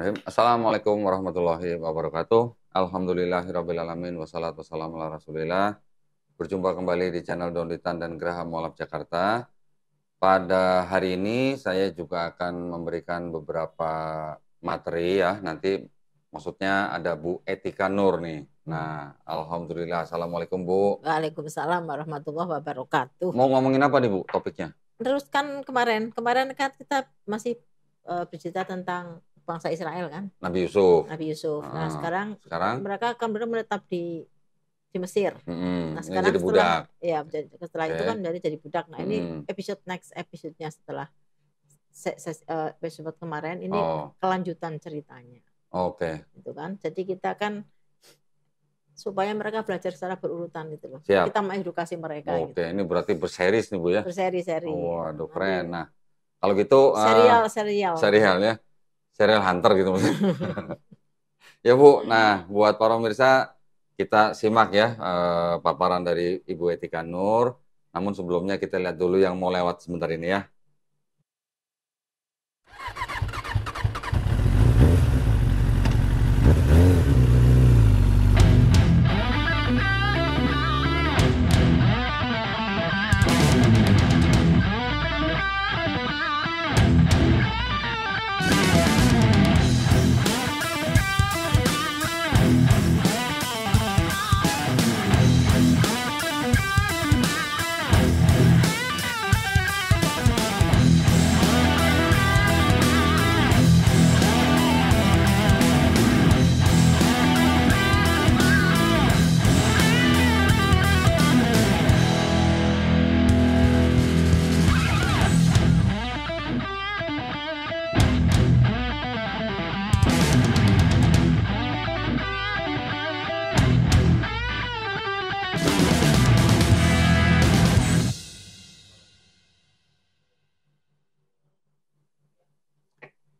Bismillahirrahmanirrahim. Assalamualaikum warahmatullahi wabarakatuh. Alhamdulillahirrabbilalamin. Wassalatu wassalamu ala rasulillah. Berjumpa kembali di channel Donitan dan Graha Mualaf Jakarta. Pada hari ini saya juga akan memberikan beberapa materi ya. Nanti maksudnya ada Bu Etika Nur nih. Nah, Alhamdulillah. Assalamualaikum Bu. Waalaikumsalam warahmatullahi wabarakatuh. Mau ngomongin apa nih Bu topiknya? Terus kan kemarin kan kita masih bercerita tentang bangsa Israel kan, Nabi Yusuf. Nabi Yusuf. Nah sekarang mereka kan benar menetap di Mesir. Nah sekarang jadi budak. Setelah itu kan jadi budak. Nah ini next episode-nya setelah episode kemarin ini kelanjutan ceritanya. Oke. Itu kan. Jadi kita kan supaya mereka belajar secara berurutan gitu loh. Siap. Kita mengedukasi mereka. Oke, gitu. Ini berarti berseris nih Bu ya? Berseri-seri. Waduh keren. Nah, kalau gitu serial ya, serial hunter gitu maksudnya. Ya Bu, nah buat para pemirsa kita simak ya paparan dari Ibu Etika Nur. Namun sebelumnya kita lihat dulu yang mau lewat sebentar ini ya.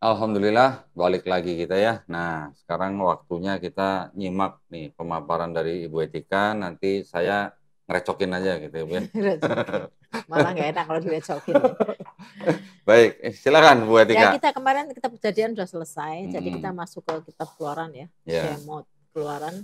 Alhamdulillah, balik lagi kita ya. Nah, sekarang waktunya kita nyimak nih pemaparan dari Ibu Etika. Nanti saya ngerecokin aja gitu ya Bu ya. Malah nggak enak kalau direcokin. Baik, silakan Bu Etika. Ya kemarin kitab Kejadian sudah selesai, jadi kita masuk ke kitab Keluaran ya. Shemot Keluaran.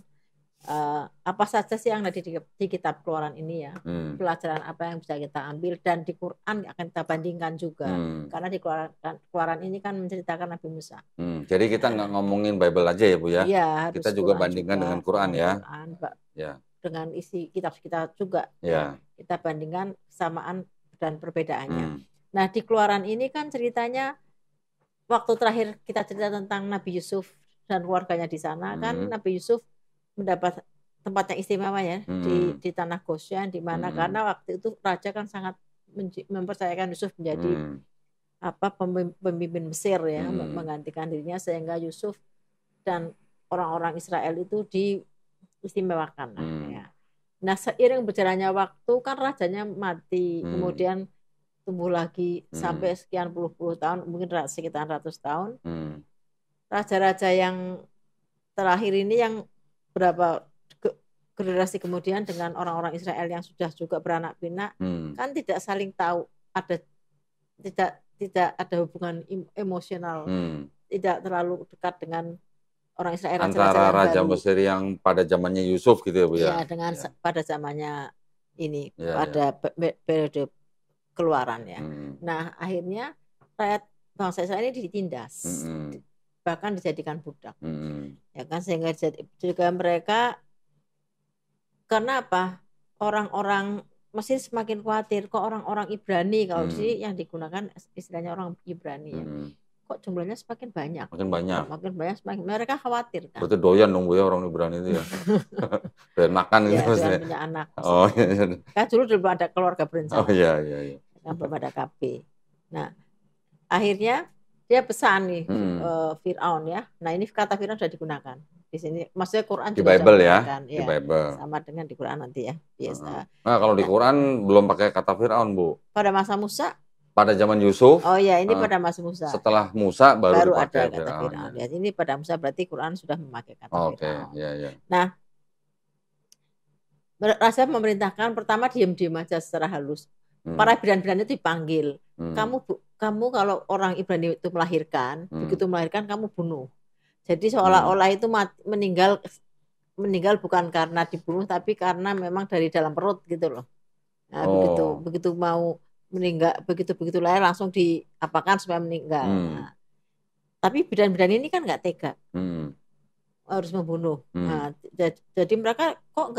Apa saja sih yang ada di kitab Keluaran ini ya, pelajaran apa yang bisa kita ambil, dan di Quran akan kita bandingkan juga, karena di Keluaran ini kan menceritakan Nabi Musa. Jadi kita nggak ngomongin Bible aja ya Bu ya, kita juga Quran bandingkan juga, dengan Quran ya. Dengan isi kitab kita juga, kita bandingkan kesamaan dan perbedaannya. Nah di Keluaran ini kan ceritanya waktu terakhir kita cerita tentang Nabi Yusuf dan keluarganya di sana, kan Nabi Yusuf mendapat tempat yang istimewa ya di tanah Goshen, di mana karena waktu itu raja kan sangat mempercayakan Yusuf menjadi pemimpin Mesir ya, menggantikan dirinya, sehingga Yusuf dan orang-orang Israel itu diistimewakan. Nah seiring berjalannya waktu kan rajanya mati, kemudian tumbuh lagi sampai sekian puluh tahun, mungkin sekitar 100 tahun. Raja-raja yang terakhir ini yang berapa generasi kemudian dengan orang-orang Israel yang sudah juga beranak pinak, kan tidak saling tahu, tidak ada hubungan emosional, tidak terlalu dekat dengan orang Israel antara raja Mesir yang pada zamannya Yusuf gitu ya Bu ya. Iya, dengan pada zamannya ini pada periode Keluaran ya. Nah akhirnya rakyat bangsa Israel ini ditindas, bahkan dijadikan budak, ya kan, sehingga juga mereka, karena apa, orang-orang Mesir semakin khawatir, kok orang-orang Ibrani, kalau sih yang digunakan istilahnya orang Ibrani ya, kok jumlahnya semakin banyak, semakin mereka khawatir kan. Berarti doyan dong Bu ya orang Ibrani itu ya. Doyan makan gitu maksudnya. Punya anak. Kan dulu belum ada keluarga berencana. Kan belum ada KB. Nah akhirnya dia pesan nih Fir'aun ya. Nah ini kata Fir'aun sudah digunakan di sini. Maksudnya Quran di Bible ya. Di Bible. Sama dengan di Quran nanti ya. Biasa. Nah kalau di Quran belum pakai kata Fir'aun Bu. Pada masa Musa. Pada zaman Yusuf. Oh ya ini pada masa Musa. Setelah Musa baru ada kata Fir'aun. Ya. Ini pada Musa berarti Quran sudah memakai kata Fir'aun. Nah Raja memerintahkan pertama diam-diam aja secara halus. Para bidan-bidan itu dipanggil. Kamu kalau orang Ibrani itu melahirkan, begitu melahirkan kamu bunuh. Jadi seolah-olah itu meninggal bukan karena dibunuh, tapi karena memang dari dalam perut gitu loh. Nah, begitu mau meninggal, begitu lahir langsung diapakan supaya meninggal. Nah, tapi bidan-bidan ini kan nggak tega, harus membunuh. Nah, jadi mereka kok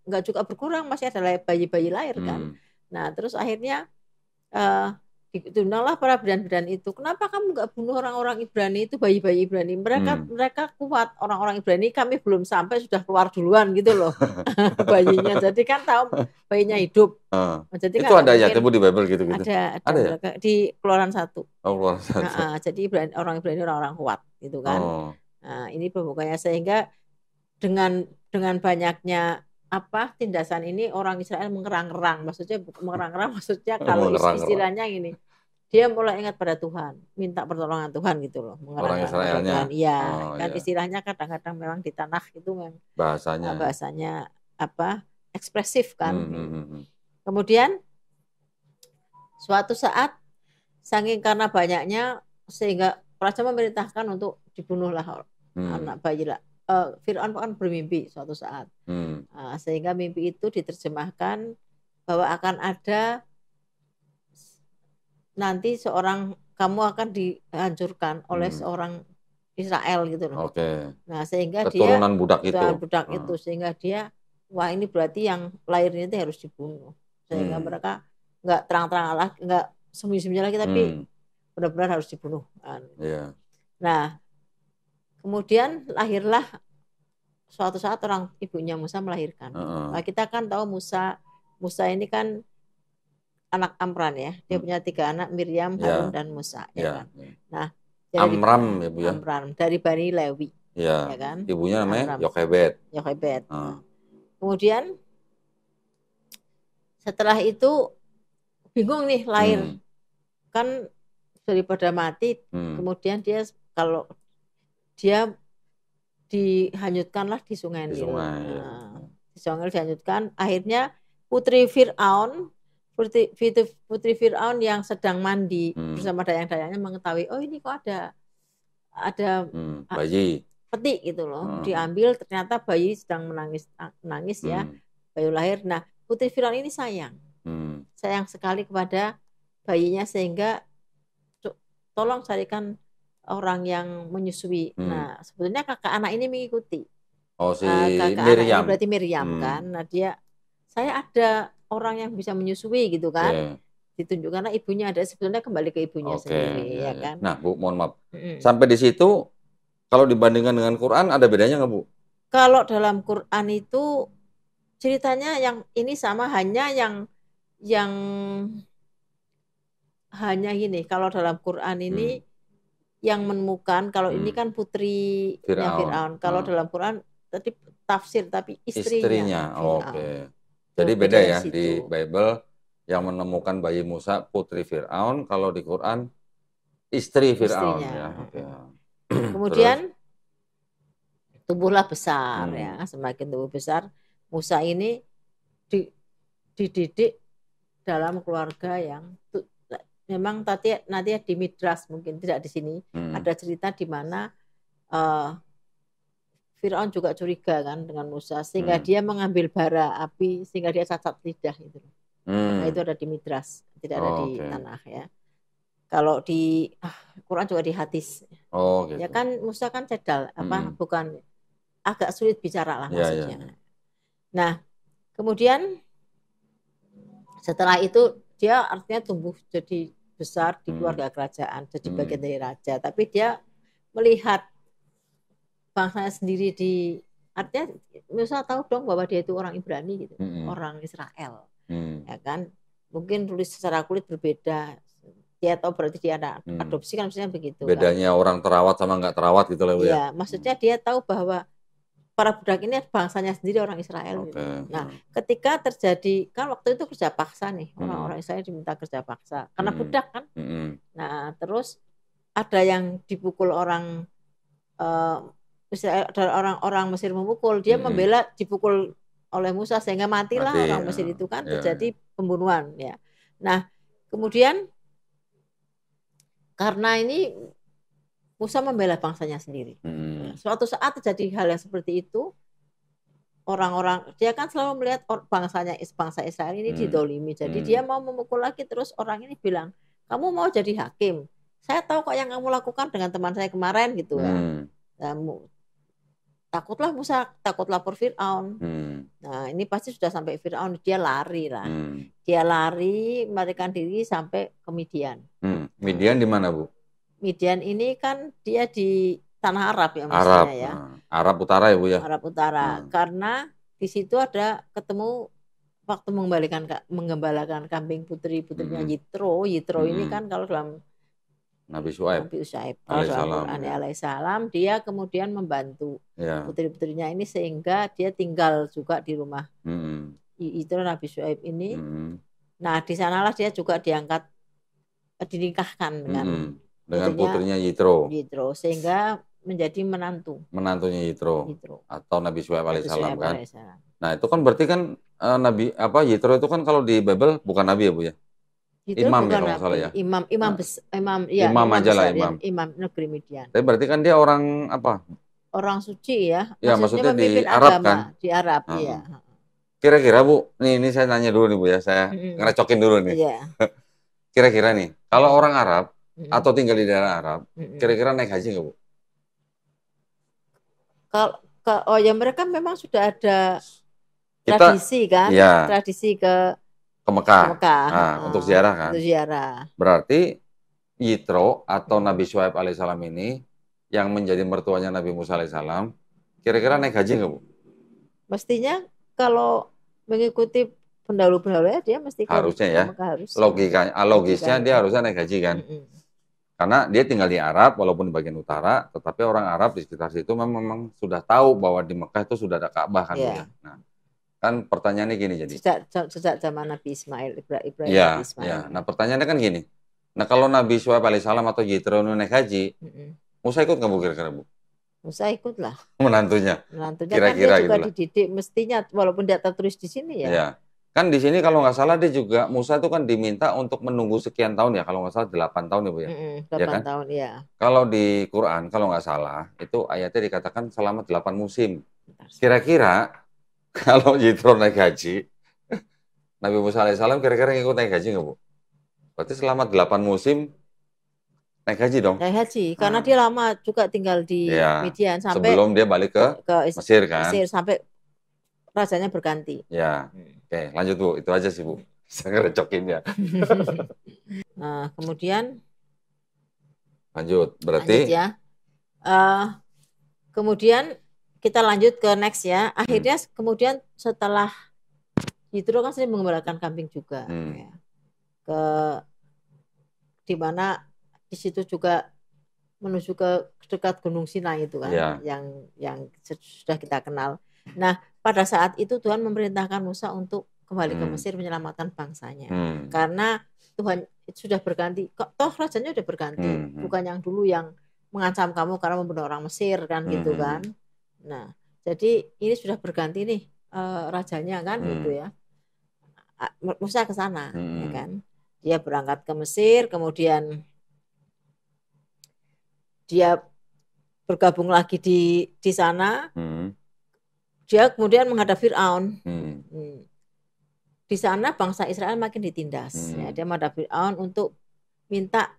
nggak juga berkurang, masih ada bayi-bayi lahir kan. Nah, terus akhirnya diundanglah para bidan-bidan itu. Kenapa kamu nggak bunuh orang-orang Ibrani itu, bayi-bayi Ibrani? Mereka kuat, orang-orang Ibrani, kami belum sampai sudah keluar duluan gitu loh. Bayinya. Jadi kan tahu bayinya hidup. Jadi itu kan ada ya, di Bible gitu. Ada ya? Di Keluaran 1. Keluaran 1. Jadi orang Ibrani orang-orang kuat gitu kan. Nah, ini pembukanya, sehingga dengan banyaknya tindasan ini orang Israel mengerang-erang, maksudnya kalau istilahnya ini, dia mulai ingat pada Tuhan, minta pertolongan Tuhan gitu loh, orang Israelnya. Iya, kan istilahnya kadang-kadang memang di tanah itu memang bahasanya ekspresif kan. Kemudian suatu saat saking karena banyaknya sehingga raja memerintahkan untuk dibunuhlah anak bayi lah. Fir'aun kan bermimpi suatu saat, sehingga mimpi itu diterjemahkan bahwa akan ada nanti kamu akan dihancurkan oleh seorang Israel gitu loh. Nah, sehingga keturunan budak itu, sehingga dia, wah ini berarti yang lahirnya itu harus dibunuh, sehingga mereka nggak terang-terang lah, nggak sembunyi-sembunyi lagi, tapi benar-benar harus dibunuh. Nah, kemudian lahirlah suatu saat orang ibunya Musa melahirkan. Nah, kita kan tahu Musa ini kan anak Amram ya. Dia punya 3 anak, Miriam, Harun, dan Musa. Ya kan? Nah, Amram ya Bu ya. Amram dari Bani Lewi. Ya kan? Ibunya namanya Yokebed. Kemudian setelah itu bingung nih lahir. Kan daripada mati, kemudian kalau dia dihanyutkanlah di Sungai Nil. Di Sungai Nil dihanyutkan. Akhirnya putri Fir'aun yang sedang mandi bersama dayang-dayangnya mengetahui, oh ini kok ada bayi peti gitu loh. Diambil, ternyata bayi sedang menangis ya, bayi lahir. Nah, putri Fir'aun ini sayang sekali kepada bayinya, sehingga tolong carikan orang yang menyusui. Nah, sebetulnya kakak anak ini mengikuti. Kakak Miriam. anak ini berarti Miriam kan. Nah, saya ada orang yang bisa menyusui gitu kan. Ditunjukkan ibunya ada, sebetulnya kembali ke ibunya sendiri ya kan. Nah, Bu, mohon maaf. Sampai di situ kalau dibandingkan dengan Quran ada bedanya nggak, Bu? Kalau dalam Quran itu ceritanya yang ini sama, hanya yang hanya gini, kalau dalam Quran ini yang menemukan, kalau ini kan putri Fir'aun. Kalau dalam Quran tadi tafsir, tapi istrinya. Jadi beda ya, di Bible yang menemukan bayi Musa putri Fir'aun, kalau di Quran istri Fir'aun ya. Kemudian tumbuhlah besar ya, semakin tumbuh besar Musa ini dididik dalam keluarga yang memang nanti di Midras, mungkin tidak di sini, ada cerita di mana Fir'aun juga curiga kan dengan Musa, sehingga dia mengambil bara api sehingga dia cacat lidah itu. Nah, itu ada di Midras, tidak ada di tanah ya. Kalau di Quran juga di hadis. Gitu. Ya kan Musa kan cedal, bukan, agak sulit bicara lah maksudnya. Nah, kemudian setelah itu dia artinya tumbuh jadi besar di keluarga kerajaan, jadi bagian dari raja, tapi dia melihat bangsanya sendiri artinya Musa tahu dong bahwa dia itu orang Ibrani gitu, orang Israel, ya kan, mungkin tulis secara kulit berbeda, dia tahu berarti dia anak adopsi kan, maksudnya begitu. Bedanya kan? Orang terawat sama nggak terawat gitu lah, Bu ya. Maksudnya dia tahu bahwa para budak ini bangsanya sendiri orang Israel. Nah, ketika terjadi kan waktu itu kerja paksa nih, orang-orang Israel diminta kerja paksa karena budak kan. Nah, terus ada yang dipukul orang Israel, ada orang Mesir memukul, dia membela dipukul oleh Musa sehingga matilah orang Mesir itu kan, terjadi pembunuhan ya. Nah, kemudian karena ini Musa membela bangsanya sendiri. Suatu saat terjadi hal yang seperti itu, orang-orang dia kan selalu melihat bangsa Israel ini didolimi, jadi dia mau memukul lagi, terus orang ini bilang, kamu mau jadi hakim? Saya tahu kok yang kamu lakukan dengan teman saya kemarin gitu ya. Takutlah Musa, takut lapor Fir'aun. Nah ini pasti sudah sampai Fir'aun, dia lari lah. Dia lari, melarikan diri sampai ke Midian. Midian di mana, Bu? Midian ini kan dia di tanah Arab ya maksudnya ya. Arab Utara ya, Bu ya? Arab Utara. Karena di situ ada ketemu waktu menggembalakan kambing putrinya Yitro. Yitro ini kan kalau dalam Nabi Syuaib alaihissalam, dia kemudian membantu putri-putrinya ini sehingga dia tinggal juga di rumah Yitro Nabi Syuaib ini. Nah di sanalah dia juga dinikahkan dengan putrinya Yitro, sehingga menjadi menantunya Yitro atau Nabi Syuaib alaihissalam kan. Nah itu kan berarti kan Yitro itu kan kalau di Bible bukan nabi ya, Bu ya? Imam ya kalau nggak salah ya. Imam aja lah, imam negeri Midian. Tapi berarti kan dia orang apa? Orang suci ya. Ya maksudnya di Arab agama, kan? Di Arab iya. Kira-kira Bu, ini saya nanya dulu nih Bu ya, saya ngerecokin dulu nih. Kira-kira nih, kalau orang Arab atau tinggal di daerah Arab, kira-kira naik haji nggak Bu? Oh ya mereka memang sudah ada tradisi kan, tradisi ke Mekah. Untuk ziarah kan. Untuk ziarah. Berarti Yitro atau Nabi Syuaib alaihissalam ini yang menjadi mertuanya Nabi Musa alaihissalam, kira-kira naik haji nggak Bu? Mestinya kalau mengikuti pendahulu-pendahulunya dia mesti harusnya ya. Logisnya dia harusnya naik haji kan. Karena dia tinggal di Arab walaupun di bagian utara, tetapi orang Arab di sekitar situ memang sudah tahu bahwa di Mekah itu sudah ada Ka'bah kan. Nah, kan pertanyaannya gini jadi. Sejak zaman Nabi Ismail, Ibrahim Nabi Ismail. Nah pertanyaannya kan gini. Nah kalau Nabi Syuaib alaihissalam atau Yitro naik haji, Musa ikut nggak Bu kira-kira Bu? Musa ikut lah. Menantunya. Kira-kira kan dia juga dididik mestinya walaupun dia tertulis di sini ya. Iya. Kan di sini kalau nggak salah dia juga Musa itu kan diminta untuk menunggu sekian tahun ya, kalau nggak salah 8 tahun ya Bu ya. 8 ya kan? tahun ya. Kalau di Quran kalau nggak salah itu ayatnya dikatakan selama 8 musim. Kira-kira kalau Yitro naik haji, Nabi Musa alaihissalam kira-kira ngikut naik haji nggak Bu? Berarti selama 8 musim naik haji dong. Naik haji, karena dia lama juga tinggal di Midian sampai sebelum dia balik ke Mesir kan. Mesir sampai rajanya berganti. Ya, oke lanjut Bu, itu aja sih Bu. Saya ngerecokin ya. Nah, kemudian lanjut, berarti lanjut ya. Kemudian kita lanjut ke next ya. Akhirnya kemudian setelah Yitro kan sering mengembalakan kambing juga. Ya. Di mana di situ juga menuju ke dekat Gunung Sinai itu kan, yang sudah kita kenal. Nah, pada saat itu Tuhan memerintahkan Musa untuk kembali ke Mesir menyelamatkan bangsanya. Karena Tuhan sudah berganti, toh rajanya sudah berganti, bukan yang dulu yang mengancam kamu karena membunuh orang Mesir kan gitu kan. Nah, jadi ini sudah berganti nih rajanya kan gitu ya. Musa ke sana, ya kan. Dia berangkat ke Mesir, kemudian dia bergabung lagi di sana. Dia kemudian menghadap Fir'aun. Di sana bangsa Israel makin ditindas. Ya, dia menghadap Fir'aun untuk minta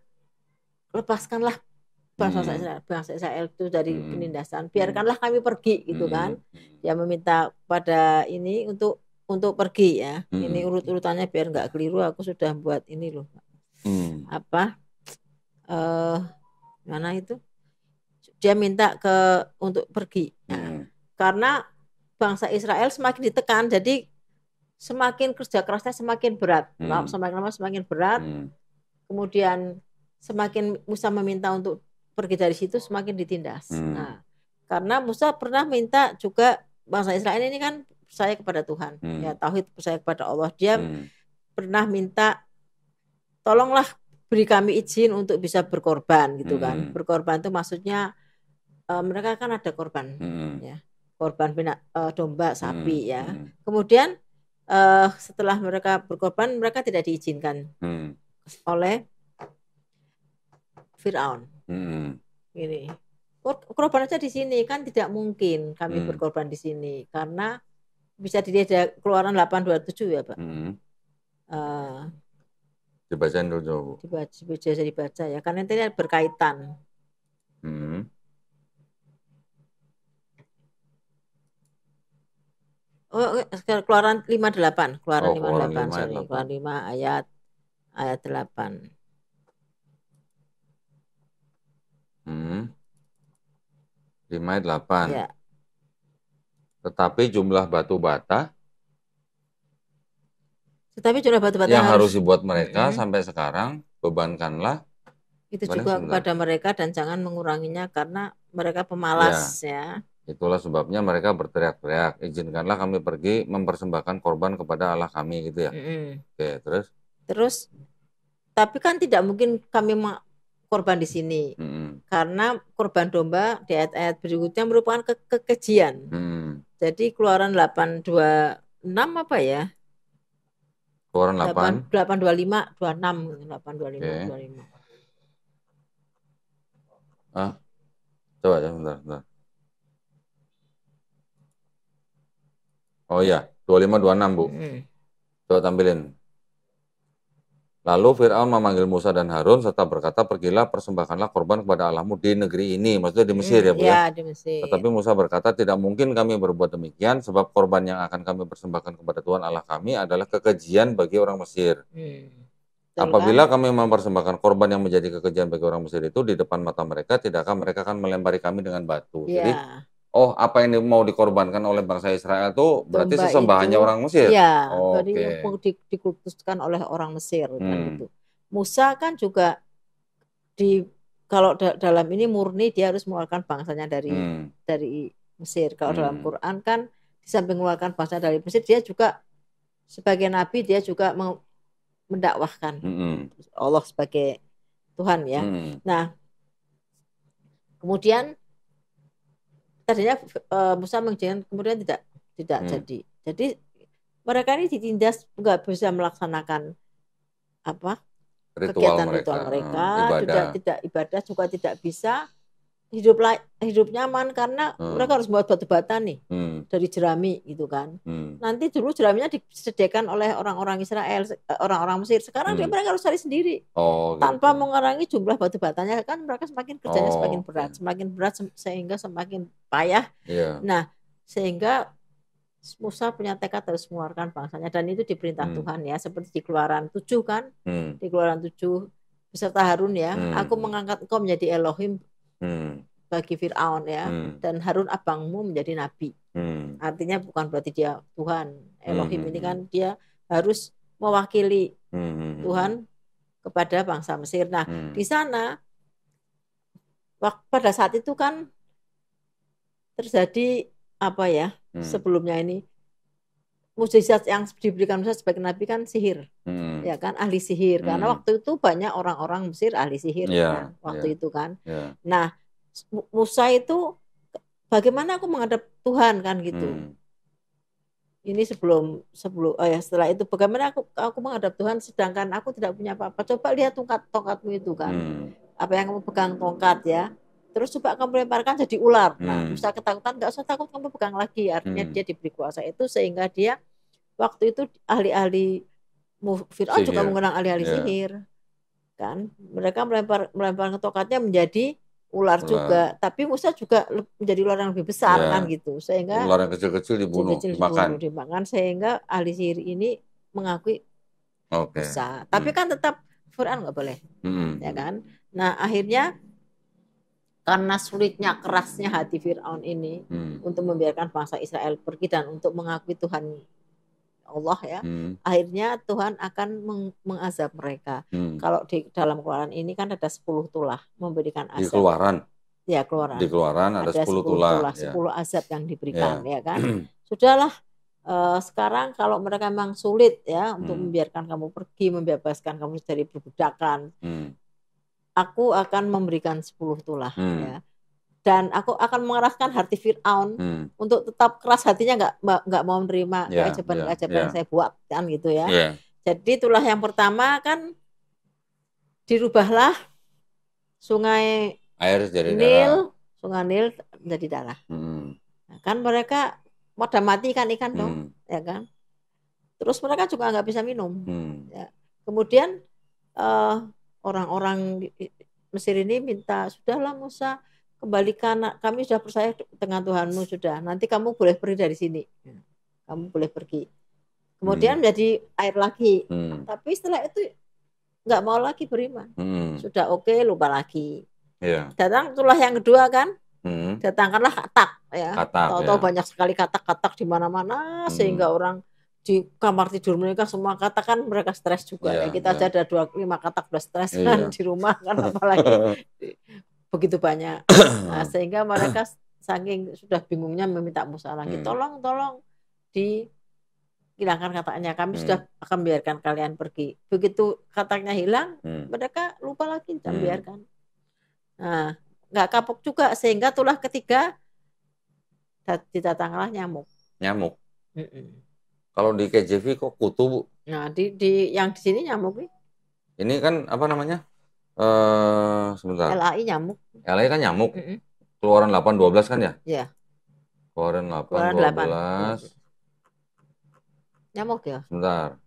lepaskanlah bangsa Israel itu dari penindasan. Biarkanlah kami pergi gitu kan. Dia meminta pada ini untuk pergi ya. Ini urut-urutannya biar nggak keliru. Aku sudah buat ini loh. Mana itu? Dia minta untuk pergi. Nah, karena bangsa Israel semakin ditekan, jadi semakin kerja kerasnya semakin berat. Semakin lama semakin berat. Kemudian semakin Musa meminta untuk pergi dari situ, semakin ditindas. Nah, karena Musa pernah minta juga, bangsa Israel ini kan percaya kepada Tuhan, ya tauhid, percaya kepada Allah. Dia pernah minta, tolonglah beri kami izin untuk bisa berkorban gitu kan. Berkorban itu maksudnya mereka kan ada korban, ya korban domba, sapi ya. Kemudian setelah mereka berkorban, mereka tidak diizinkan oleh Fir'aun. Ini korban aja di sini kan tidak mungkin kami berkorban di sini karena bisa dilihat dari Keluaran 8:27 ya Pak. Dibacain dulu. Dibaca ya karena ini berkaitan. Keluaran 58, Keluaran 58, sorry. Keluaran 5 ayat 8. 5 ayat 8. Ya. Tetapi jumlah batu bata yang harus dibuat mereka sampai sekarang bebankanlah itu juga kepada mereka dan jangan menguranginya karena mereka pemalas ya. Itulah sebabnya mereka berteriak-teriak, izinkanlah kami pergi mempersembahkan korban kepada Allah kami gitu ya. Oke, terus tapi kan tidak mungkin kami korban di sini karena korban domba di ayat-ayat berikutnya merupakan kekejian. Jadi Keluaran 8:26 apa ya? Keluaran 8:25, 26, 8:25, 25. Coba ya bentar. Oh iya, 25-26 Bu. Coba tampilin. Lalu Fir'aun memanggil Musa dan Harun serta berkata, pergilah persembahkanlah korban kepada Allahmu di negeri ini. Maksudnya di Mesir ya Bu ya? Di Mesir. Tetapi Musa berkata, tidak mungkin kami berbuat demikian sebab korban yang akan kami persembahkan kepada Tuhan Allah kami adalah kekejian bagi orang Mesir. Apabila kami mempersembahkan korban yang menjadi kekejian bagi orang Mesir itu di depan mata mereka, tidakkah mereka akan melempari kami dengan batu? Jadi apa yang mau dikorbankan oleh bangsa Israel itu berarti sesembahannya orang Mesir? Iya, berarti dikultuskan oleh orang Mesir kan gitu. Musa kan juga kalau dalam ini murni dia harus mengeluarkan bangsanya dari Mesir. Kalau dalam Quran kan di samping mengeluarkan bangsa dari Mesir, dia juga sebagai nabi dia juga mendakwahkan Allah sebagai Tuhan ya. Nah, kemudian tadinya Musa menjanjikan kemudian tidak jadi. Jadi mereka ini ditindas nggak bisa melaksanakan kegiatan ritual mereka, tidak ibadah juga tidak bisa hidup nyaman karena mereka harus buat batu bata nih dari jerami gitu kan. Nanti dulu jeraminya disediakan oleh orang-orang Israel, orang-orang Mesir. Sekarang mereka harus cari sendiri tanpa mengurangi jumlah batu batanya kan mereka semakin kerjanya semakin berat sehingga semakin payah. Nah sehingga Musa punya tekad harus mengeluarkan bangsanya dan itu diperintah Tuhan ya seperti di Keluaran 7 kan di Keluaran 7 beserta Harun ya aku mengangkat engkau menjadi Elohim bagi Fir'aun ya dan Harun abangmu menjadi nabi artinya bukan berarti dia Tuhan Elohim ini kan dia harus mewakili Tuhan kepada bangsa Mesir. Nah di sana pada saat itu kan terjadi sebelumnya ini mukjizat yang diberikan Musa sebagai nabi kan sihir ya kan ahli sihir karena waktu itu banyak orang-orang Mesir ahli sihir kan waktu itu kan. Nah Musa itu bagaimana aku menghadap Tuhan kan gitu. Ini setelah itu bagaimana aku menghadap Tuhan sedangkan aku tidak punya apa-apa. Coba lihat tongkatmu itu kan. Apa yang kamu pegang tongkat ya. Terus coba kamu lemparkan jadi ular. Nah, Musa ketakutan, nggak usah takut kamu pegang lagi. Artinya dia diberi kuasa itu sehingga dia waktu itu ahli-ahli Fir'aun juga menggunakan ahli-ahli sihir. Kan? Mereka melempar tongkatnya menjadi ular juga. Tapi Musa juga menjadi ular yang lebih besar kan gitu. Sehingga ular yang kecil-kecil dimakan. Sehingga ahli sihir ini mengakui Musa. Tapi kan tetap Fir'aun nggak boleh. Ya kan? Nah, akhirnya karena sulitnya kerasnya hati Fir'aun ini untuk membiarkan bangsa Israel pergi dan untuk mengakui Tuhan Allah ya, akhirnya Tuhan akan mengazab mereka. Kalau di dalam Keluaran ini kan ada 10 tulah memberikan azab. Di Keluaran? Ya Keluaran. Di Keluaran ada 10 tulah. 10 azab yang diberikan ya kan. Sudahlah sekarang kalau mereka memang sulit ya untuk membiarkan kamu pergi, membebaskan kamu dari perbudakan. Aku akan memberikan 10 tulah ya. Dan aku akan mengeraskan hati Fir'aun untuk tetap keras hatinya nggak mau menerima keajaiban yang saya buat kan gitu ya. Jadi tulah yang pertama kan dirubahlah sungai Air jadi Nil, darah. Sungai Nil jadi darah. Nah, kan mereka pada mati ikan-ikan dong, ya kan? Terus mereka juga nggak bisa minum. Ya. Kemudian orang-orang Mesir ini minta, sudahlah Musa, kembalikan, kami sudah percaya dengan Tuhanmu sudah. Nanti kamu boleh pergi dari sini. Kamu boleh pergi. Kemudian menjadi air lagi. Tapi setelah itu nggak mau lagi beriman. Sudah oke, lupa lagi. Datang itulah yang kedua kan. Datangkanlah katak ya. Tahu-tahu banyak sekali katak-katak di mana-mana sehingga orang di kamar tidur mereka semua katakan mereka stres juga ya. Kita aja ada 25 katak udah stres kan di rumah kan, apalagi begitu banyak. Nah, sehingga mereka saking sudah bingungnya meminta Musa lagi, tolong dihilangkan kataknya, kami sudah akan biarkan kalian pergi. Begitu kataknya hilang, mereka lupa lagi dan biarkan. Nah, nggak kapok juga, sehingga itulah ketiga didatanglah nyamuk. Kalau di KJV kok kutu, Bu? Nah, yang di sini nyamuk nih. Ini kan apa namanya? Sebentar. LAI nyamuk. LAI kan nyamuk. Keluaran 8:12 kan ya? Iya. Keluaran 8:12. Nyamuk ya? Sebentar.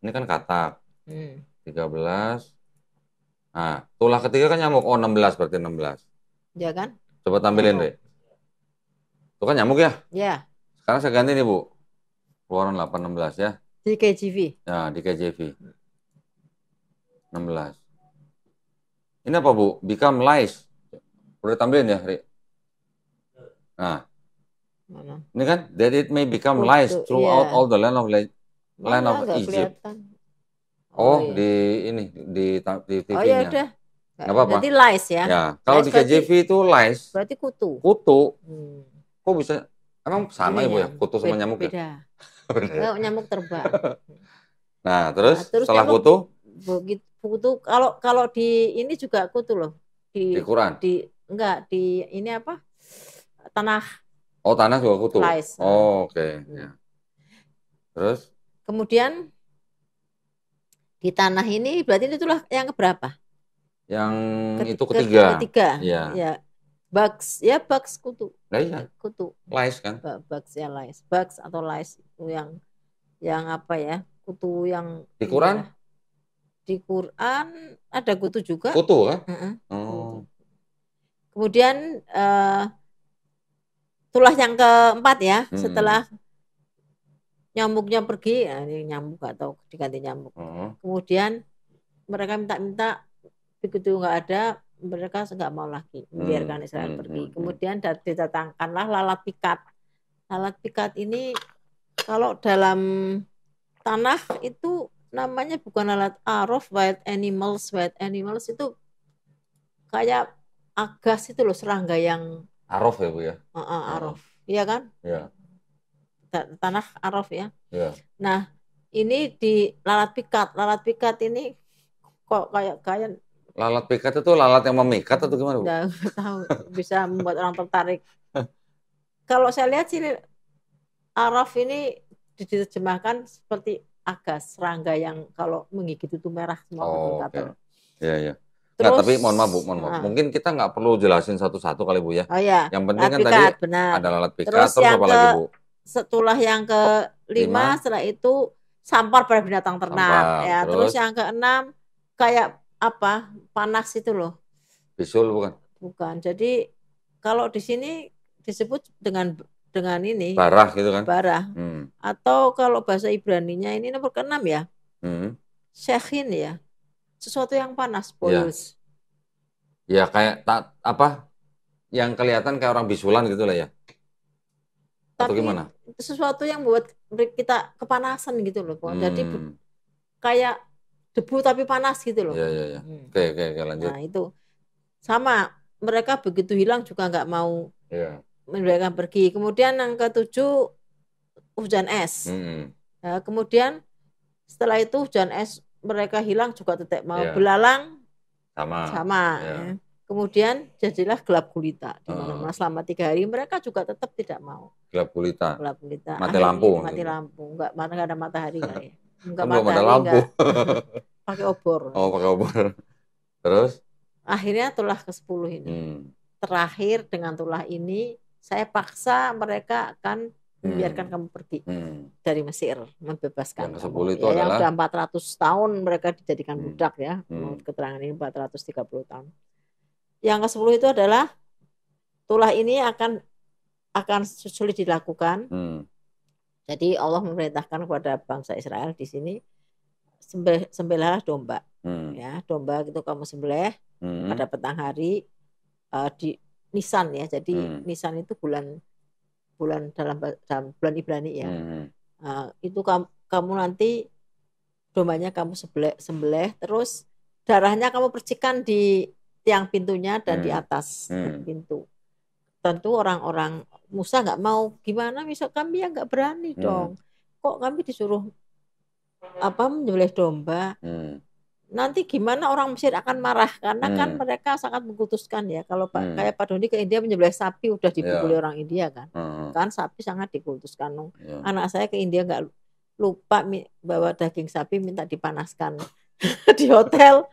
Ini kan katak. 13. Nah, tulah ketiga kan nyamuk. Oh, 16 berarti 16. Iya kan? Coba tampilin, Dek. Itu kan nyamuk ya? Iya. Sekarang saya ganti nih, Bu. Keluaran 8:16 ya. Di KJV. Ya, di KJV. 16. Ini apa, Bu? Become lice. Udah tampilin ya, Ri? Nah. Mana? Ini kan, that it may become lice throughout all the land of Egypt. Oh, di TV-nya. Oh, ya udah. Nggak apa-apa. Berarti lice ya. Ya, kalau di KJV itu lice. Berarti kutu. Kok bisa? Emang sama ya, Bu ya? Kutu sama nyamuk ya? Beda. Nyamuk terbang. Nah, terus setelah kutu? Kutu, kalau di ini juga kutu loh. Di Quran? Enggak, di ini apa? Tanah. Oh, tanah juga kutu? Lice. Oh, oke. Ya. Terus? Kemudian di tanah ini berarti itulah yang keberapa? Yang itu ketiga. Ya. Bugs kutu. Nah, iya. Kutu. Lice kan? Bugs ya, lice. Bugs atau lice itu yang apa ya? Kutu yang di Quran? Ya. Di Quran ada kutu juga. Kutu kan? Oh. Kemudian itulah yang keempat ya. Setelah nyamuknya pergi, ya, ini nyamuk atau diganti nyamuk. Kemudian mereka minta begitu nggak ada, mereka nggak mau lagi membiarkan Israel pergi. Kemudian didatangkanlah lalat pikat. Lalat pikat ini kalau dalam tanah itu namanya bukan lalat arof, wild animals. Wild animals itu kayak agas itu loh, serangga yang arof ya, Bu ya? Arof, iya kan? Iya. Tanah arof ya. Iya. Nah, ini di lalat pikat. Lalat pikat ini kok kayak lalat pikat itu lalat yang memikat atau gimana, Bu? Nggak tahu, bisa membuat orang tertarik. Kalau saya lihat sih araf ini diterjemahkan seperti agas, serangga yang kalau menggigit itu merah semua. Okay. Iya. Terus, tapi mohon maaf, Bu, mungkin kita nggak perlu jelasin satu-satu kali, Bu ya. Oh ya. Yang penting kan tadi benar. ada lalat pikat. Terus apa lagi, Bu? Setelah yang ke-5, setelah itu sampar pada binatang ternak. Ya. Terus yang ke-6 kayak apa, panas itu loh. Bisul bukan? Bukan. Jadi kalau di sini disebut dengan ini barah gitu kan? Barah. Atau kalau bahasa Ibraninya ini nomor ke-6 ya. Syekhin ya. Sesuatu yang panas, polus. Ya kayak apa? Yang kelihatan kayak orang bisulan gitu lah ya. Atau tapi gimana? Sesuatu yang buat kita kepanasan gitu loh. Jadi kayak debu tapi panas gitu loh. Iya. Oke, lanjut. Nah itu sama, mereka begitu hilang juga nggak mau mereka pergi. Kemudian yang ke-7 hujan es. Nah, kemudian setelah itu hujan es mereka hilang juga tetap mau. Belalang sama. Ya. Kemudian jadilah gelap gulita di mana-mana selama 3 hari, mereka juga tetap tidak mau. Gelap gulita. Mati lampu. Enggak ada matahari kali ya. Enggak ada lampu. Pakai obor. Oh, pakai obor. Terus Akhirnya tulah ke-10 ini. Terakhir dengan tulah ini saya paksa mereka akan membiarkan kamu pergi dari Mesir, membebaskan yang ke-10 kamu. itu Yang adalah udah 400 tahun mereka dijadikan budak ya. Menurut keterangan ini 430 tahun. Yang ke-10 itu adalah tulah ini akan sulit dilakukan. Jadi Allah memerintahkan kepada bangsa Israel di sini, sembelihlah domba. Ya, domba itu kamu sembelih pada petang hari di Nisan ya. Jadi Nisan itu bulan dalam bulan Ibrani ya. Itu kamu nanti dombanya kamu sembelih, terus darahnya kamu percikan di tiang pintunya dan di atas pintu. Tentu orang-orang Musa nggak mau, gimana bisa, kami ya nggak berani dong. Kok kami disuruh menyembelih domba? Nanti gimana orang Mesir akan marah, karena kan mereka sangat mengkultuskan ya. Kalau kayak Pak Doni ke India menyembelih sapi udah dipukuli orang India kan. Kan sapi sangat dikultuskan. Anak saya ke India nggak lupa bawa daging sapi minta dipanaskan di hotel.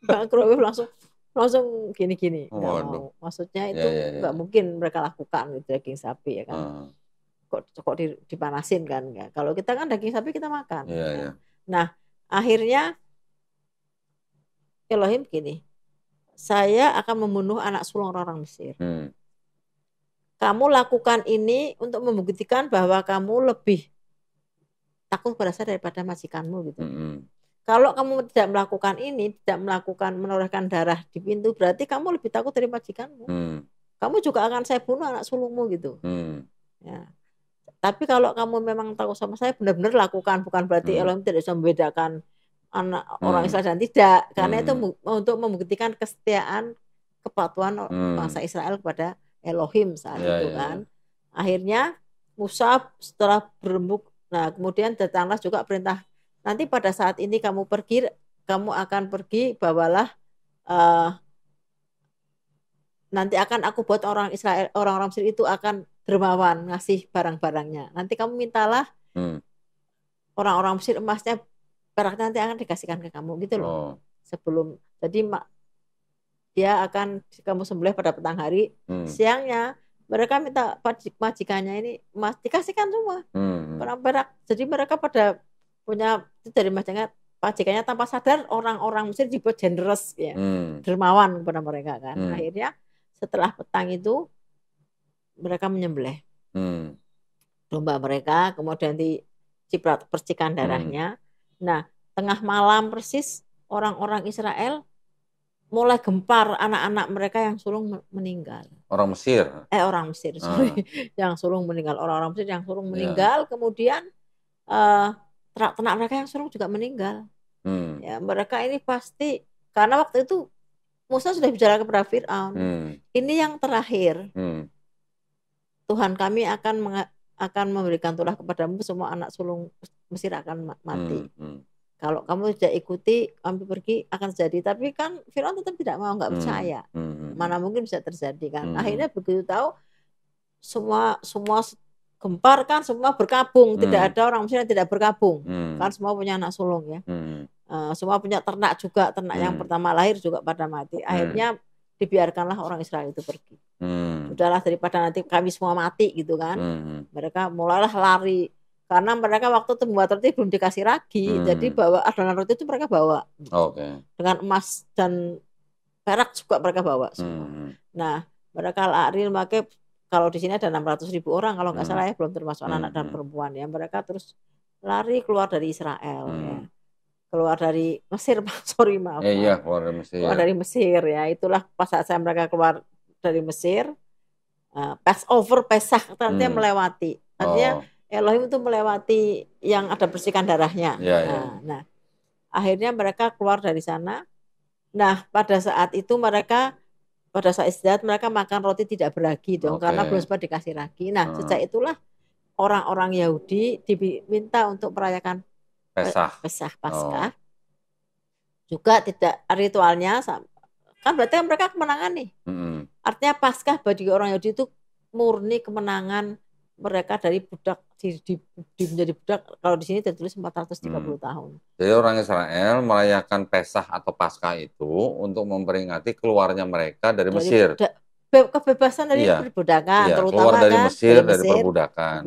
Mbak Krowew langsung gini-gini, nggak mau. Maksudnya itu nggak mungkin mereka lakukan gitu, daging sapi ya kan. Kok dipanasin kan? Ya. Kalau kita kan daging sapi kita makan. Ya. Nah akhirnya Elohim gini, saya akan membunuh anak sulung orang Mesir. Kamu lakukan ini untuk membuktikan bahwa kamu lebih takut pada saya daripada majikanmu gitu. Kalau kamu tidak melakukan ini, tidak menorehkan darah di pintu, berarti kamu lebih takut dari majikanmu. Kamu juga akan saya bunuh anak sulungmu gitu. Ya. Tapi kalau kamu memang takut sama saya, benar-benar lakukan. Bukan berarti Elohim tidak bisa membedakan anak orang Israel dan tidak. Karena itu untuk membuktikan kesetiaan, kepatuhan bangsa Israel kepada Elohim saat itu kan. Akhirnya Musa setelah berembuk, nah kemudian datanglah juga perintah, nanti pada saat ini kamu akan pergi, bawalah nanti akan aku buat orang Israel, orang-orang Mesir itu akan dermawan ngasih barang-barangnya. Nanti kamu mintalah orang-orang Mesir emasnya, peraknya nanti akan dikasihkan ke kamu gitu loh. Sebelum, jadi dia akan kamu sembelih pada petang hari, siangnya mereka minta majikannya ini emas dikasihkan semua perak. Jadi mereka pada punya dari majikannya tanpa sadar orang-orang Mesir dibuat generous ya, dermawan kepada mereka kan. Akhirnya setelah petang itu mereka menyembelih domba mereka, kemudian diciprat percikan darahnya. Nah tengah malam persis orang-orang Israel mulai gempar, anak-anak mereka yang sulung meninggal. Orang Mesir. Orang Mesir, sorry. Yang sulung meninggal, orang-orang Mesir yang sulung meninggal, kemudian ternak mereka yang sulung juga meninggal. Ya, mereka ini pasti, karena waktu itu Musa sudah bicara kepada Fir'aun, ini yang terakhir. Tuhan kami akan memberikan tulah kepadamu, semua anak sulung Mesir akan mati. Kalau kamu tidak ikuti, kami pergi akan terjadi. Tapi kan Firaun tetap tidak mau, nggak percaya. Mana mungkin bisa terjadi kan. Akhirnya begitu tahu, semua gempar kan, semua berkabung. Tidak ada orang Mesir yang tidak berkabung. Kan semua punya anak sulung ya. Semua punya ternak juga. Ternak yang pertama lahir juga pada mati. Akhirnya dibiarkanlah orang Israel itu pergi. Udahlah daripada nanti kami semua mati gitu kan. Mereka mulailah lari. Karena mereka waktu itu membuat roti belum dikasih ragi, jadi bawa adonan roti itu mereka bawa. Dengan emas dan perak juga mereka bawa semua. Nah mereka lari, makanya kalau di sini ada 600.000 orang kalau nggak salah ya, belum termasuk anak-anak dan perempuan ya. Mereka terus lari keluar dari Israel ya. Keluar dari Mesir, maaf. Keluar dari Mesir. Keluar dari Mesir ya. Itulah pas saat mereka keluar dari Mesir, Passover, Pesach artinya melewati. Artinya Elohim itu melewati yang ada percikan darahnya. Nah, akhirnya mereka keluar dari sana. Nah, pada saat itu pada saat istirahat mereka makan roti tidak beragi dong, karena belum sempat dikasih ragi. Nah, sejak itulah orang-orang Yahudi diminta untuk merayakan Pesach Paskah. Juga tidak ritualnya, kan berarti mereka kemenangan nih. Artinya Paskah bagi orang Yahudi itu murni kemenangan mereka dari budak menjadi budak. Kalau di sini tertulis 430 tahun. Jadi orang Israel merayakan Pesah atau Paskah itu untuk memperingati keluarnya mereka dari Mesir. Kebebasan dari perbudakan, terutama keluar dari kan Mesir, dari perbudakan.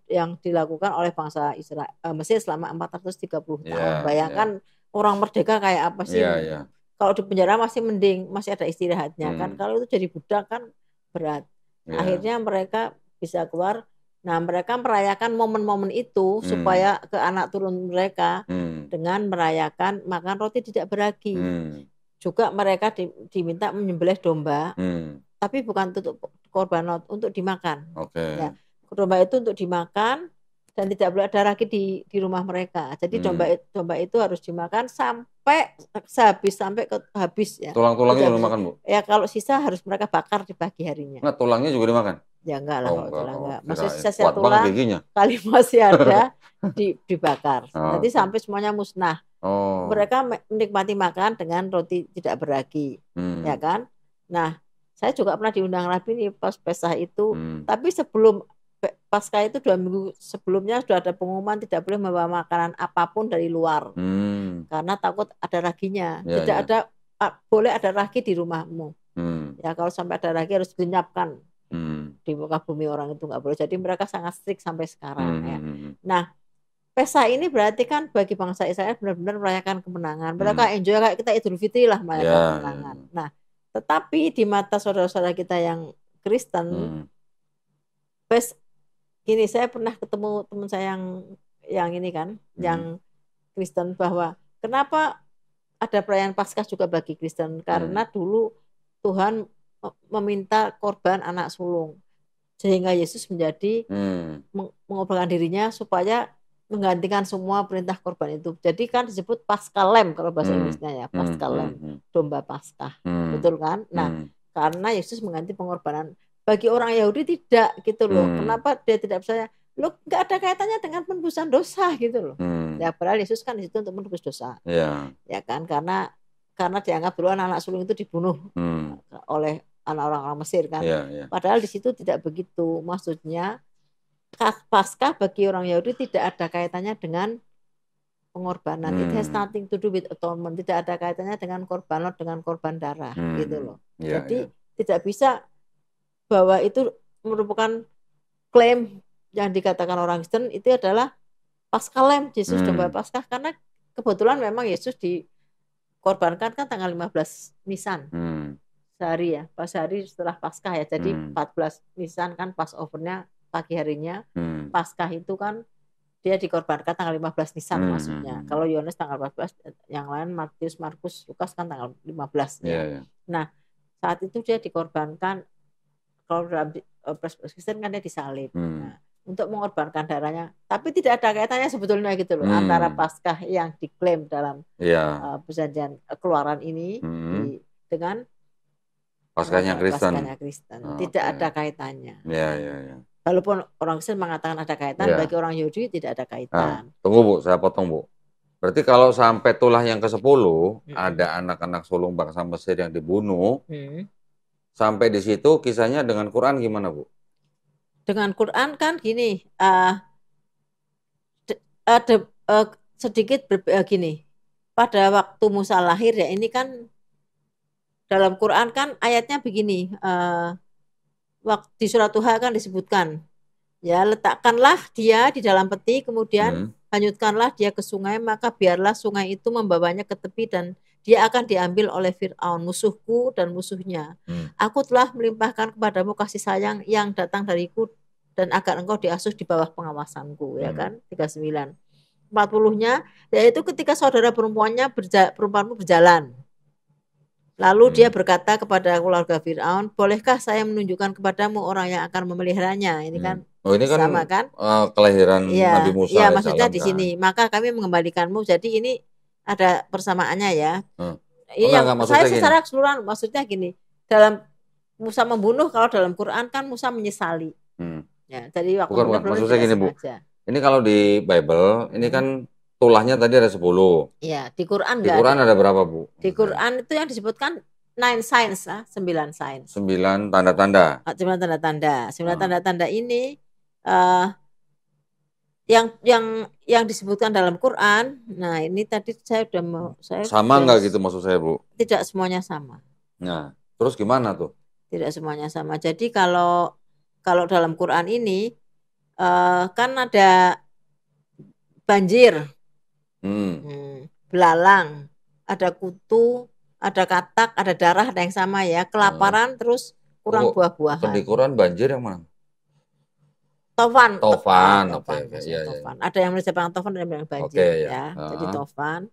Yang dilakukan oleh bangsa Israel Mesir selama 430 tahun. Bayangkan orang merdeka kayak apa sih? Kalau di penjara masih mending, masih ada istirahatnya kan. Kalau itu jadi budak kan berat. Akhirnya mereka bisa keluar. Nah, mereka merayakan momen-momen itu supaya ke anak turun mereka dengan merayakan makan roti tidak beragi. Juga mereka diminta menyembelih domba, tapi bukan untuk korban, untuk dimakan. Ya, domba itu untuk dimakan dan tidak boleh ada lagi di rumah mereka. Jadi domba itu harus dimakan sampai habis ya. Tulang-tulangnya juga dimakan, Bu? Ya, kalau sisa harus mereka bakar di pagi harinya. Nah, tulangnya juga dimakan? Ya enggak lah, enggak. Maksudnya sisa tulang kali masih ada dibakar. Nanti sampai semuanya musnah. Mereka menikmati makan dengan roti tidak beragi, ya kan? Nah, saya juga pernah diundang Rabi nih pas Pesah itu, tapi sebelum Paskah itu 2 minggu sebelumnya sudah ada pengumuman tidak boleh membawa makanan apapun dari luar, karena takut ada raginya. Tidak ada boleh ada ragi di rumahmu. Ya kalau sampai ada ragi harus dilenyapkan di muka bumi, orang itu nggak boleh. Jadi mereka sangat strict sampai sekarang. Ya. Nah, Pesah ini berarti kan bagi bangsa Israel benar-benar merayakan kemenangan. Mereka enjoy kayak kita Idul Fitri lah, merayakan kemenangan. Nah, tetapi di mata saudara-saudara kita yang Kristen, gini, saya pernah ketemu teman saya yang ini kan, yang Kristen, bahwa kenapa ada perayaan Paskah juga bagi Kristen? Karena dulu Tuhan meminta korban anak sulung, sehingga Yesus menjadi mengorbankan dirinya supaya menggantikan semua perintah korban itu. Jadi kan disebut Paschal Lamb kalau bahasa Inggrisnya ya, Paschal Lamb, domba Paskah, betul kan? Nah, karena Yesus mengganti pengorbanan. Bagi orang Yahudi tidak gitu loh. Kenapa dia tidak percaya? Lo nggak ada kaitannya dengan penebusan dosa gitu loh. Ya padahal Yesus kan di situ untuk menebus dosa. Ya kan, karena dianggap dulu anak sulung itu dibunuh oleh orang-orang Mesir kan. Padahal di situ tidak begitu. Maksudnya Paskah bagi orang Yahudi tidak ada kaitannya dengan pengorbanan. It has nothing to do with atonement. Tidak ada kaitannya dengan korban darah gitu loh. Jadi tidak bisa bahwa itu merupakan klaim yang dikatakan orang Kristen itu adalah Paschal Lamb, Yesus domba Paskah, karena kebetulan memang Yesus dikorbankan kan tanggal 15 Nisan. Sehari ya, pas hari setelah Paskah ya. Jadi 14 Nisan kan Passover-nya pagi harinya. Paskah itu kan dia dikorbankan tanggal 15 Nisan maksudnya. Kalau Yohanes tanggal 14, yang lain Matius, Markus, Lukas kan tanggal 15 ya. Nah, saat itu dia dikorbankan, kalau dalam Kristen kan dia disalib. Nah, untuk mengorbankan darahnya, tapi tidak ada kaitannya sebetulnya gitu loh antara Paskah yang diklaim dalam perjanjian Keluaran ini dengan Paskahnya Kristen. Tidak ada kaitannya. Walaupun orang Kristen mengatakan ada kaitan, bagi orang Yahudi tidak ada kaitan. Tunggu Bu, saya potong Bu. Berarti kalau sampai tulah yang ke-10 ada anak-anak sulung bangsa Mesir yang dibunuh, sampai di situ kisahnya dengan Quran gimana Bu? Dengan Quran kan gini, sedikit gini. Pada waktu Musa lahir ya, ini kan dalam Quran kan ayatnya begini, waktu di surat Tuhan kan disebutkan, ya letakkanlah dia di dalam peti, kemudian hanyutkanlah dia ke sungai, maka biarlah sungai itu membawanya ke tepi dan dia akan diambil oleh Fir'aun, musuhku dan musuhnya. Aku telah melimpahkan kepadamu kasih sayang yang datang dariku dan agar engkau diasuh di bawah pengawasanku, ya kan? 39. 40-nya yaitu ketika saudara perempuanmu berjalan. Lalu dia berkata kepada keluarga Fir'aun, bolehkah saya menunjukkan kepadamu orang yang akan memeliharanya? Ini kan ini kan sama kan? Kelahiran Nabi Musa. Iya, maksudnya di sini. Maka kami mengembalikanmu. Jadi ini ada persamaannya ya. Ini yang saya secara keseluruhan maksudnya gini. Dalam Musa membunuh, kalau dalam Quran kan Musa menyesali. Ya, jadi waktu bukan, maksudnya gini Bu. Ini kalau di Bible, ini kan tulahnya tadi ada 10. Iya, di Quran enggak. Di Quran ada berapa, Bu? Di Quran itu yang disebutkan 9 signs lah, 9 signs. 9 tanda-tanda. 9 tanda-tanda. 9 tanda-tanda ini yang disebutkan dalam Quran. Nah, ini tadi saya sama nggak gitu maksud saya, Bu? Tidak semuanya sama. Nah, terus gimana tuh? Tidak semuanya sama. Jadi kalau dalam Quran ini kan ada banjir, belalang, ada kutu, ada katak, ada darah, ada yang sama ya. Kelaparan, terus kurang buah-buahan. Di Quran banjir yang mana? Tofan. Ya. Ada yang menyebutkan tofan, ada yang bilang banjir ya. Jadi tofan.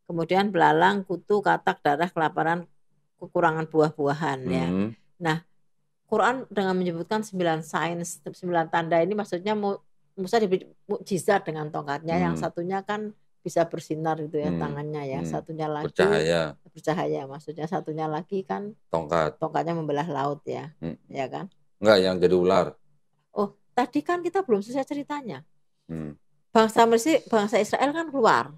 Kemudian belalang, kutu, katak, darah, kelaparan, kekurangan buah-buahan ya. Nah, Quran dengan menyebutkan 9 sains, 9 tanda ini maksudnya Musa diberi mukjizat dengan tongkatnya. Yang satunya kan bisa bersinar gitu ya tangannya ya. Satunya lagi bercahaya. Maksudnya satunya lagi kan tongkatnya membelah laut ya. Ya kan? Enggak, yang jadi ular. Oh, tadi kan kita belum selesai ceritanya. Bangsa Israel kan keluar.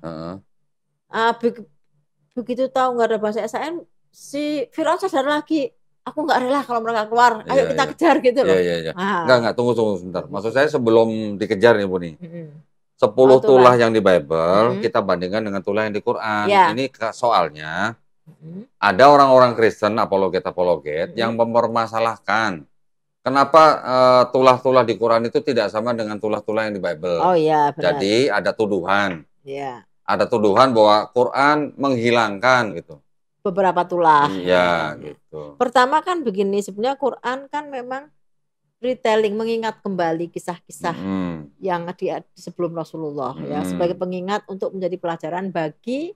Begitu tahu nggak ada bangsa Israel, si Firaun sadar lagi, aku nggak rela kalau mereka keluar, ayo kita kejar gitu loh. Enggak, tunggu sebentar. Maksud saya sebelum dikejar nih Bu nih, 10 tulah yang di Bible kita bandingkan dengan tulah yang di Quran. Ini soalnya ada orang-orang Kristen apologet yang mempermasalahkan kenapa tulah-tulah di Quran itu tidak sama dengan tulah-tulah yang di Bible. Oh iya, benar. Jadi ada tuduhan. Ada tuduhan bahwa Quran menghilangkan gitu beberapa tulah. Iya, gitu. Pertama kan begini, sebenarnya Quran kan memang retelling, mengingat kembali kisah-kisah yang di sebelum Rasulullah ya, sebagai pengingat untuk menjadi pelajaran bagi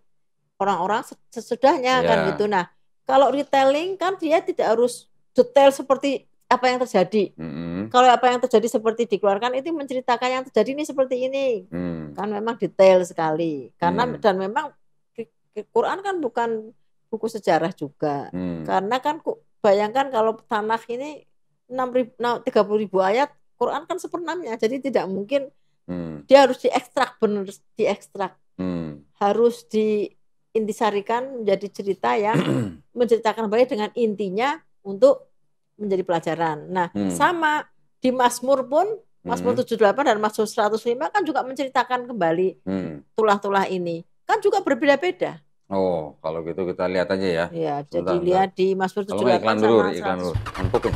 orang-orang sesudahnya kan gitu. Nah, kalau retelling kan dia tidak harus detail seperti apa yang terjadi. Kalau apa yang terjadi seperti dikeluarkan itu menceritakan yang terjadi ini seperti ini. Kan memang detail sekali. Karena dan memang Quran kan bukan buku sejarah juga. Karena kan bayangkan kalau Tanakh ini 30.000 ayat, Quran kan 1/6-nya. Jadi tidak mungkin dia harus diekstrak, benar diekstrak. Harus diintisarikan menjadi cerita yang menceritakan kembali dengan intinya untuk menjadi pelajaran. Nah, sama di Mazmur pun, Mazmur 78 dan Mazmur 105 kan juga menceritakan kembali tulah-tulah ini. Kan juga berbeda-beda. Oh, kalau gitu kita lihat aja ya. Iya, jadi lihat di Mazmur 78 iklan sama dulu, 100. iklan dulu. Empuk ya.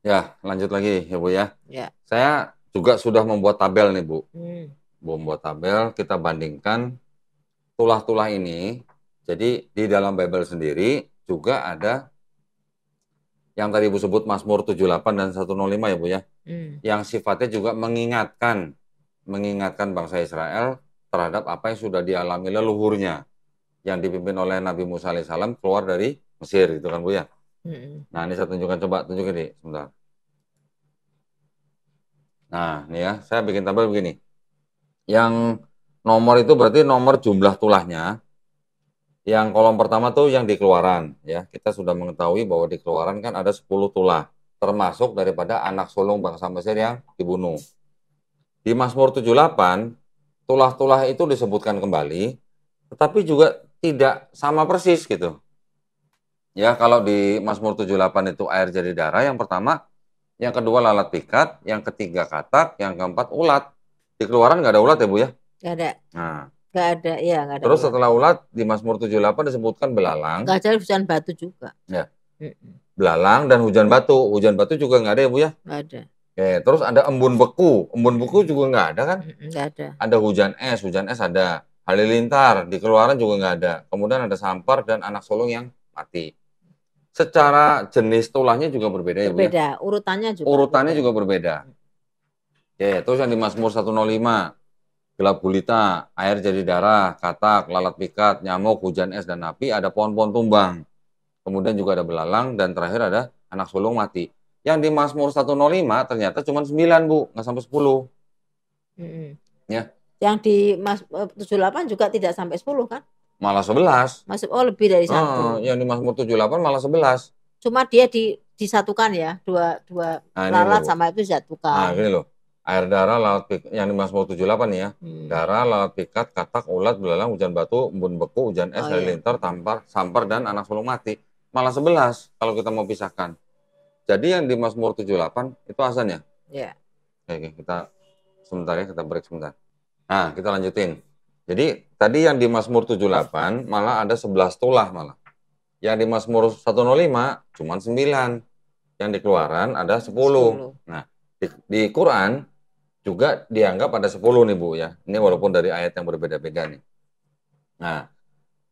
Ya, lanjut lagi ya Bu ya. Saya juga sudah membuat tabel nih Bu. Membuat tabel, kita bandingkan tulah-tulah ini. Jadi di dalam Bible sendiri juga ada yang tadi Bu sebut Mazmur 78 dan 105 ya Bu ya. Yang sifatnya juga mengingatkan bangsa Israel terhadap apa yang sudah dialami leluhurnya yang dipimpin oleh Nabi Musa alaihissalam keluar dari Mesir gitu kan Bu ya. Nah, ini saya tunjukkan, coba tunjukin nih sebentar. Nah, ini ya, saya bikin tabel begini. Yang nomor itu berarti nomor jumlah tulahnya. Yang kolom pertama tuh yang di keluaran, ya. Kita sudah mengetahui bahwa di keluaran kan ada 10 tulah, termasuk daripada anak sulung bangsa Mesir yang dibunuh. Di Mazmur 78, tulah-tulah itu disebutkan kembali, tetapi juga tidak sama persis gitu. Ya, kalau di Mazmur 78 itu air jadi darah, yang pertama, yang kedua lalat pikat, yang ketiga katak, yang keempat ulat. Di keluaran nggak ada ulat ya Bu ya? Nggak ada. Nah, nggak ada, iya nggak ada. Terus setelah ulat di Mazmur 78 disebutkan belalang. Nggak ada hujan batu juga. Ya. Belalang dan hujan batu. Hujan batu juga nggak ada ya Bu ya? Nggak ada. Oke, terus ada embun beku. Embun beku juga nggak ada kan? Nggak ada. Ada hujan es ada. Halilintar, di Keluaran juga nggak ada. Kemudian ada sampar dan anak sulung yang mati. Secara jenis tulahnya juga berbeda ya Bu ya? Berbeda, urutannya juga Urutannya berbeda. juga berbeda. Oke, terus yang di Mazmur 105, gelap gulita, air jadi darah, katak, lalat pikat, nyamuk, hujan es, dan api, ada pohon-pohon tumbang. Kemudian juga ada belalang, dan terakhir ada anak sulung mati. Yang di Mazmur 105 ternyata cuma 9, Bu, nggak sampai 10. Ya. Yang di 78 juga tidak sampai 10 kan? Malah 11. Lebih dari 1. Yang di Mazmur 78 malah 11. Cuma dia disatukan ya, dua lalat sama itu disatukan. Nah, gini loh. Air darah, lalat pikat, yang di Mazmur 78 ya. Darah, lalat pikat, katak, ulat, belalang, hujan batu, embun beku, hujan es, halilintar, sampar, dan anak sulung mati. Malah 11 kalau kita mau pisahkan. Jadi yang di Mazmur 78 itu azan ya? Iya. Oke, kita sebentar ya, kita break sebentar. Nah, kita lanjutin. Jadi tadi yang di Mazmur 78 malah ada 11 tulah malah. Yang di Mazmur 105 cuma 9. Yang di Keluaran ada 10. Nah, di Quran juga dianggap ada 10 nih Bu ya. Ini walaupun dari ayat yang berbeda-beda nih. Nah,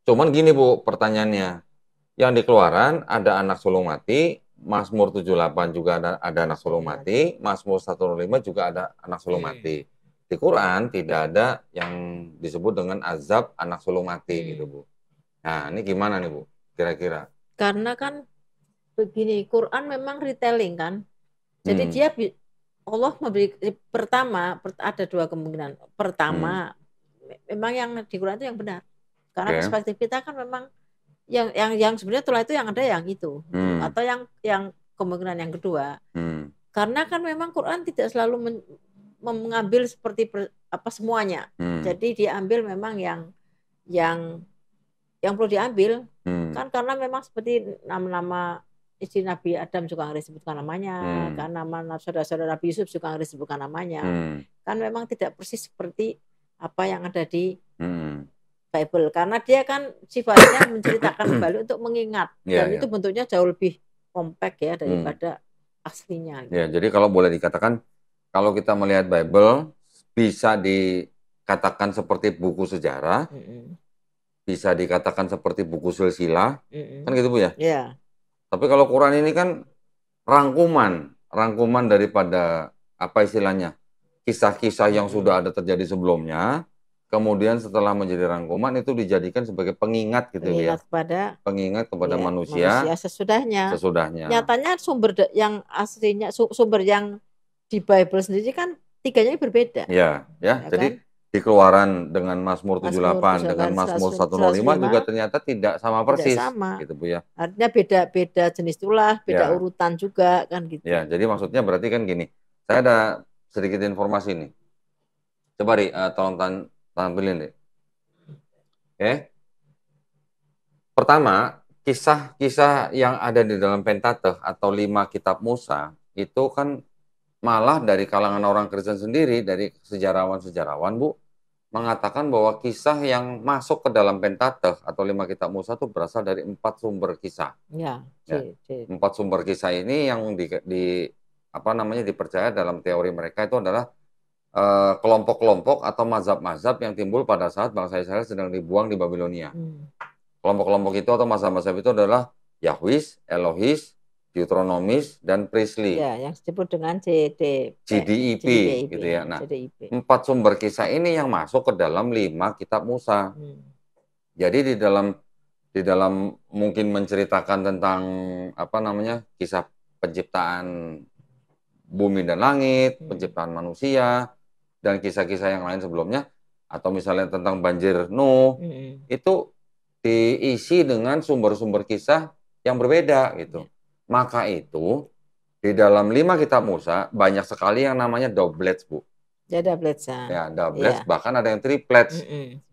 cuman gini Bu pertanyaannya. Yang di Keluaran ada anak sulung mati, Mazmur 78 juga ada anak sulung mati, Mazmur 105 juga ada anak sulung mati. Di Quran tidak ada yang disebut dengan azab anak sulung mati gitu Bu. Nah, ini gimana nih Bu kira-kira? Karena kan begini, Quran memang retelling kan. Jadi dia Allah memberi pertama ada 2 kemungkinan. Pertama, memang yang di Quran itu yang benar. Karena perspektif kita kan memang yang sebenarnya tulah itu yang ada yang itu. Atau yang kemungkinan yang kedua. Karena kan memang Quran tidak selalu mengambil seperti semuanya. Jadi diambil memang yang perlu diambil. Kan karena memang seperti nama-nama istri Nabi Adam juga nggak disebutkan namanya, kan nama saudara-saudara Nabi Yusuf juga nggak disebutkan namanya, kan memang tidak persis seperti apa yang ada di Bible, karena dia kan sifatnya menceritakan kembali untuk mengingat, dan itu bentuknya jauh lebih kompak ya daripada aslinya. Ya, jadi kalau boleh dikatakan, kalau kita melihat Bible bisa dikatakan seperti buku sejarah, bisa dikatakan seperti buku silsilah, kan gitu Bu ya? Iya. Tapi kalau Quran ini kan rangkuman daripada apa istilahnya, kisah-kisah yang sudah ada terjadi sebelumnya, kemudian setelah menjadi rangkuman itu dijadikan sebagai pengingat gitu ya. Pengingat kepada manusia sesudahnya. Nyatanya sumber yang aslinya, sumber yang di Bible sendiri kan 3-nya berbeda. Ya, jadi kan? Di Keluaran dengan Mazmur 78 dengan Mazmur 105 juga ternyata tidak sama persis. Tidak sama. Gitu Bu ya. Artinya beda jenis tulah, beda urutan juga kan gitu. Ya, jadi maksudnya berarti kan gini. Saya ada sedikit informasi nih. Coba tolong tampilin deh. Oke. Pertama, kisah-kisah yang ada di dalam Pentateuch atau 5 kitab Musa itu kan malah dari kalangan orang Kristen sendiri, dari sejarawan-sejarawan Bu, mengatakan bahwa kisah yang masuk ke dalam Pentateuch atau 5 kitab Musa itu berasal dari 4 sumber kisah. 4 sumber kisah ini yang dipercaya dalam teori mereka itu adalah kelompok-kelompok atau mazhab-mazhab yang timbul pada saat bangsa Israel sedang dibuang di Babilonia. Kelompok-kelompok itu atau mazhab-mazhab itu adalah Yahwis, Elohis, Deuteronomis, dan Priestly. Ya, yang disebut dengan GDIP gitu ya. Nah, 4 sumber kisah ini yang masuk ke dalam 5 kitab Musa. Jadi di dalam mungkin menceritakan tentang kisah penciptaan bumi dan langit, penciptaan manusia, dan kisah-kisah yang lain sebelumnya, atau misalnya tentang banjir Nuh, itu diisi dengan sumber-sumber kisah yang berbeda gitu. Maka itu di dalam 5 kitab Musa banyak sekali yang namanya doublets Bu. Ya, doublets. Ya, doublets, bahkan ada yang triplets.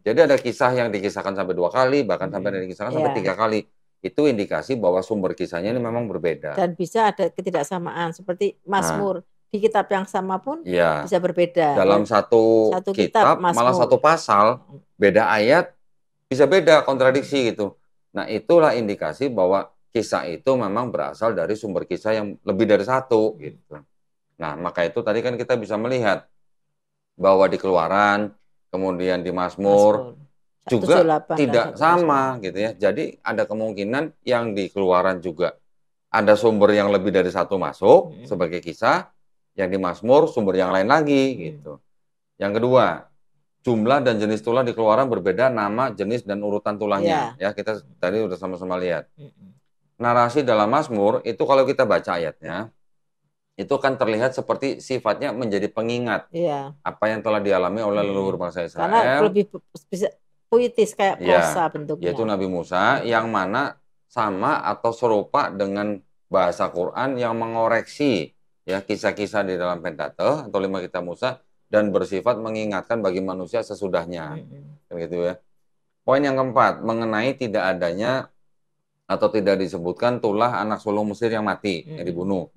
Jadi ada kisah yang dikisahkan sampai 2 kali, bahkan sampai dikisahkan sampai 3 kali. Itu indikasi bahwa sumber kisahnya ini memang berbeda. Dan bisa ada ketidaksamaan seperti Mazmur. Di kitab yang sama pun bisa berbeda. Dalam satu kitab malah satu pasal, beda ayat, bisa beda, kontradiksi gitu. Nah, itulah indikasi bahwa kisah itu memang berasal dari sumber kisah yang lebih dari 1 gitu. Nah, maka itu tadi kan kita bisa melihat bahwa di Keluaran, kemudian di Mazmur juga tidak sama gitu ya. Jadi ada kemungkinan yang di Keluaran juga ada sumber yang lebih dari satu masuk sebagai kisah, yang di Mazmur sumber yang lain lagi gitu. Yang kedua, jumlah dan jenis tulah di Keluaran berbeda, nama, jenis, dan urutan tulahnya. Ya, kita tadi udah sama-sama lihat. Narasi dalam Mazmur itu kalau kita baca ayatnya, itu kan terlihat seperti sifatnya menjadi pengingat apa yang telah dialami oleh leluhur bangsa Israel. Karena lebih bisa puitis kayak prosa bentuknya. Yaitu Nabi Musa yang mana sama atau serupa dengan bahasa Quran yang mengoreksi ya kisah-kisah di dalam Pentateuch atau 5 kitab Musa dan bersifat mengingatkan bagi manusia sesudahnya. Gitu ya. Poin yang keempat, mengenai tidak adanya atau tidak disebutkan tulah anak sulung Mesir yang mati, yang dibunuh.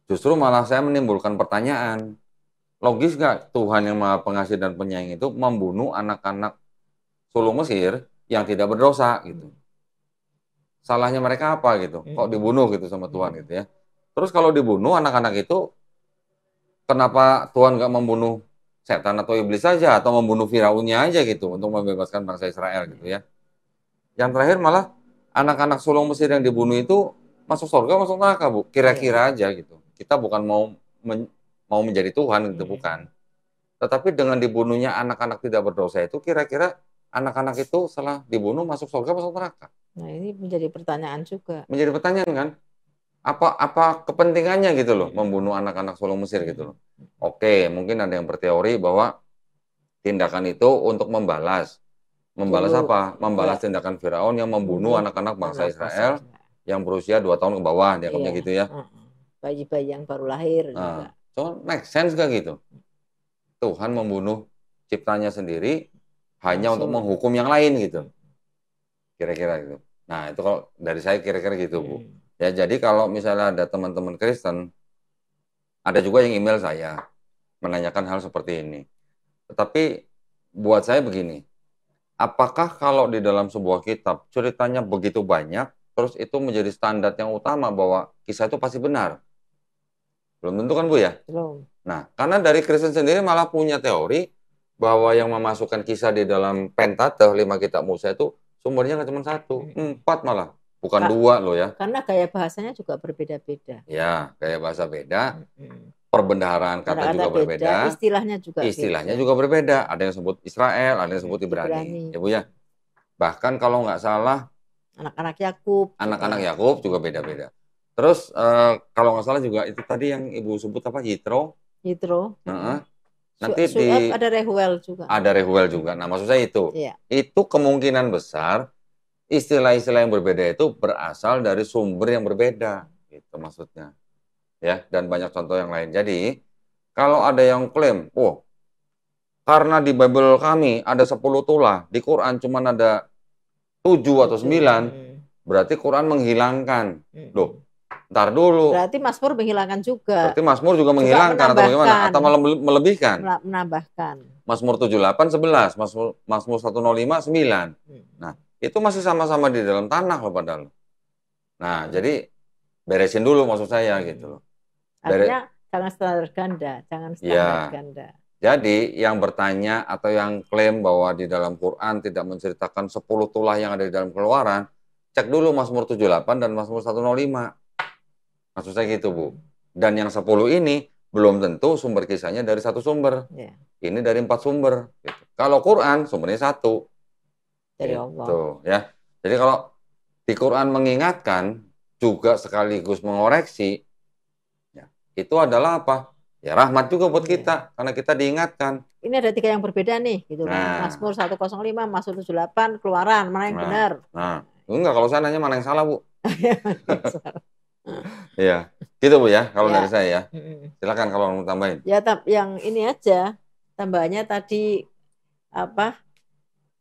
Justru malah saya menimbulkan pertanyaan, logis nggak Tuhan yang Maha Pengasih dan Penyayang itu membunuh anak-anak sulung Mesir yang tidak berdosa gitu? Salahnya mereka apa gitu? Kok dibunuh gitu sama Tuhan gitu ya? Terus kalau dibunuh anak-anak itu, kenapa Tuhan nggak membunuh setan atau iblis saja atau membunuh Firaunnya aja gitu untuk membebaskan bangsa Israel gitu ya? Yang terakhir malah anak-anak sulung Mesir yang dibunuh itu masuk surga, masuk neraka, Bu. Kira-kira aja gitu. Kita bukan mau menjadi Tuhan gitu, bukan. Tetapi dengan dibunuhnya anak-anak tidak berdosa itu, kira-kira anak-anak itu setelah dibunuh masuk surga, masuk neraka. Nah, ini menjadi pertanyaan juga. Menjadi pertanyaan kan? Apa kepentingannya gitu loh membunuh anak-anak sulung Mesir gitu loh. Oke, mungkin ada yang berteori bahwa tindakan itu untuk membalas. Membalas apa? Membalas tindakan Firaun yang membunuh anak-anak bangsa Israel yang berusia 2 tahun ke bawah, dianggapnya gitu ya. Bayi-bayi yang baru lahir juga. So, make sense gak gitu? Tuhan membunuh ciptanya sendiri hanya untuk menghukum yang lain gitu. Kira-kira gitu. Nah, itu kalau dari saya kira-kira gitu, Bu. Ya, jadi kalau misalnya ada teman-teman Kristen, ada juga yang email saya menanyakan hal seperti ini. Tetapi buat saya begini, apakah kalau di dalam sebuah kitab ceritanya begitu banyak, terus itu menjadi standar yang utama bahwa kisah itu pasti benar? Belum tentu kan, Bu ya? Belum. Nah, karena dari Kristen sendiri malah punya teori bahwa yang memasukkan kisah di dalam Pentateuch 5 kitab Musa itu sumbernya nggak cuma 1, 4 malah. Bukan 2 loh ya. Karena gaya bahasanya juga berbeda-beda. Ya, gaya bahasa beda. Perbendaharaan kata juga berbeda. Istilahnya juga berbeda. Ada yang sebut Israel, ada yang sebut Ibrani. Ya, Bu ya. Bahkan kalau nggak salah anak-anak Yakub. Anak-anak Yakub juga beda-beda. Terus kalau nggak salah juga itu tadi yang Ibu sebut apa? Yitro. Nanti ada Rehuel juga. Ada Rehuel juga. Nah, maksud saya itu. Itu kemungkinan besar istilah-istilah yang berbeda itu berasal dari sumber yang berbeda. Gitu maksudnya. Ya, dan banyak contoh yang lain. Jadi, kalau ada yang klaim, karena di Bible kami ada 10 tulah, di Quran cuma ada 7 atau 9, berarti Quran menghilangkan. Loh, ntar dulu. Berarti Mazmur menghilangkan juga. Berarti Mazmur juga menghilangkan atau bagaimana? Atau malah melebihkan? Menambahkan. Mazmur 78, 11. Mazmur 105, 9. Nah, itu masih sama-sama di dalam tanah loh padahal. Nah, jadi beresin dulu maksud saya gitu loh. Artinya jangan standar ganda, jangan standar ganda. Jadi yang bertanya atau yang klaim bahwa di dalam Quran tidak menceritakan 10 tulah yang ada di dalam Keluaran, cek dulu Mazmur 78 dan Mazmur 105. Maksud saya gitu, Bu. Dan yang 10 ini belum tentu sumber kisahnya dari satu sumber. Ini dari 4 sumber. Gitu. Kalau Quran sumbernya 1. Dari Allah. Gitu, ya. Jadi kalau di Quran mengingatkan juga sekaligus mengoreksi, itu adalah apa? Ya rahmat juga buat kita, karena kita diingatkan. Ini ada 3 yang berbeda nih, gitu. Mazmur 105, Mazmur 78, Keluaran, mana yang benar? Enggak, kalau saya nanya mana yang salah, Bu. Iya, gitu Bu ya, kalau dari saya ya. Silakan kalau mau tambahin. Ya, yang ini aja, tambahannya tadi apa?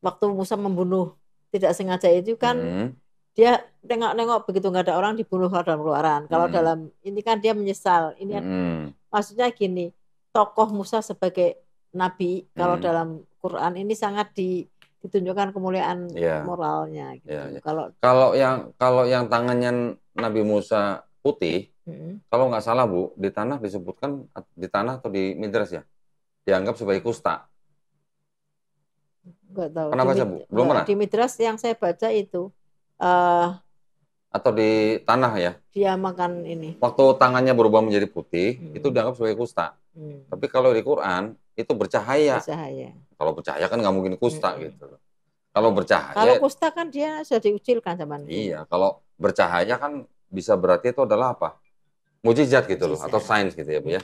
Waktu Musa membunuh tidak sengaja itu kan dia nengok-nengok begitu nggak ada orang dibunuh dalam Keluaran. Kalau dalam ini kan dia menyesal. Ini maksudnya gini, tokoh Musa sebagai nabi kalau dalam Quran ini sangat ditunjukkan kemuliaan moralnya. Gitu. Kalau yang tangannya Nabi Musa putih, Kalau nggak salah Bu, di tanah disebutkan, di tanah atau di midras ya, dianggap sebagai kusta. Nggak tahu. Pernah baca Bu? Belum pernah? Di midras yang saya baca itu atau di tanah ya? Dia makan ini. Waktu tangannya berubah menjadi putih, itu dianggap sebagai kusta. Tapi kalau di Quran itu bercahaya. Kalau bercahaya kan nggak mungkin kusta gitu. Kalau bercahaya. Kalau kusta kan dia sudah diucilkan sama Nabi. Iya, kalau bercahaya kan bisa berarti itu adalah apa? Mujizat gitu loh, atau sains gitu ya Bu ya.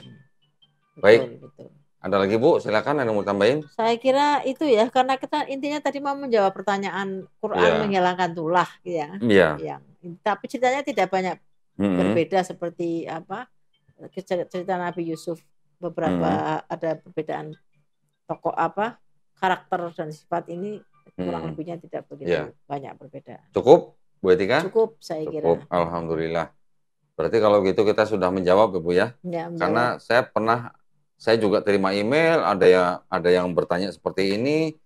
Baik. Betul. Ada lagi Bu, silakan ada yang mau tambahin? Saya kira itu ya, karena kita intinya tadi mau menjawab pertanyaan Quran menghilangkan tulah ya. Iya. Tapi ceritanya tidak banyak berbeda seperti apa cerita Nabi Yusuf. Beberapa ada perbedaan tokoh apa karakter dan sifat ini kurang lebihnya tidak begitu banyak perbedaan. Cukup Bu Etika? Cukup saya kira. Alhamdulillah. Berarti kalau gitu kita sudah menjawab Bu ya. Karena saya juga terima email, ada yang bertanya seperti ini,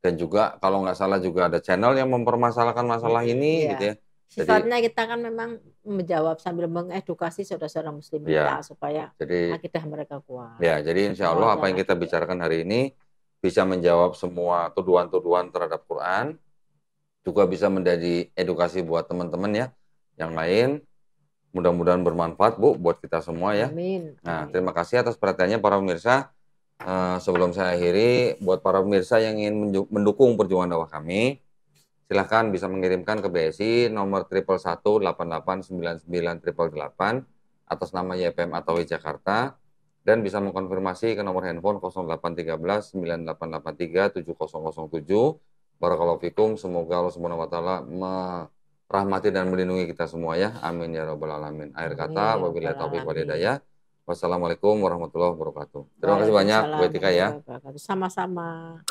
dan juga kalau nggak salah juga ada channel yang mempermasalahkan masalah ini gitu ya. Sifatnya kita kan memang menjawab sambil mengedukasi saudara-saudara muslim kita supaya akidah mereka kuat. Ya, jadi insya Allah apa yang kita bicarakan hari ini bisa menjawab semua tuduhan-tuduhan terhadap Quran, juga bisa menjadi edukasi buat teman-teman ya yang lain. Mudah-mudahan bermanfaat Bu buat kita semua ya. Amin. Nah, terima kasih atas perhatiannya para pemirsa. Sebelum saya akhiri, buat para pemirsa yang ingin mendukung perjuangan dakwah kami, silahkan bisa mengirimkan ke BSI nomor 111889988 atas nama YPM atau Jakarta, dan bisa mengkonfirmasi ke nomor handphone 0813 9883 7007. Barakallahu fikum, semoga Allah Subhanahu wa taala rahmati dan melindungi kita semua ya. Amin ya rabbal alamin. Akhir kata, wabillahi taufiq wal hidayah. Wassalamualaikum warahmatullahi wabarakatuh. Terima kasih banyak Bu Etika ya. Sama-sama.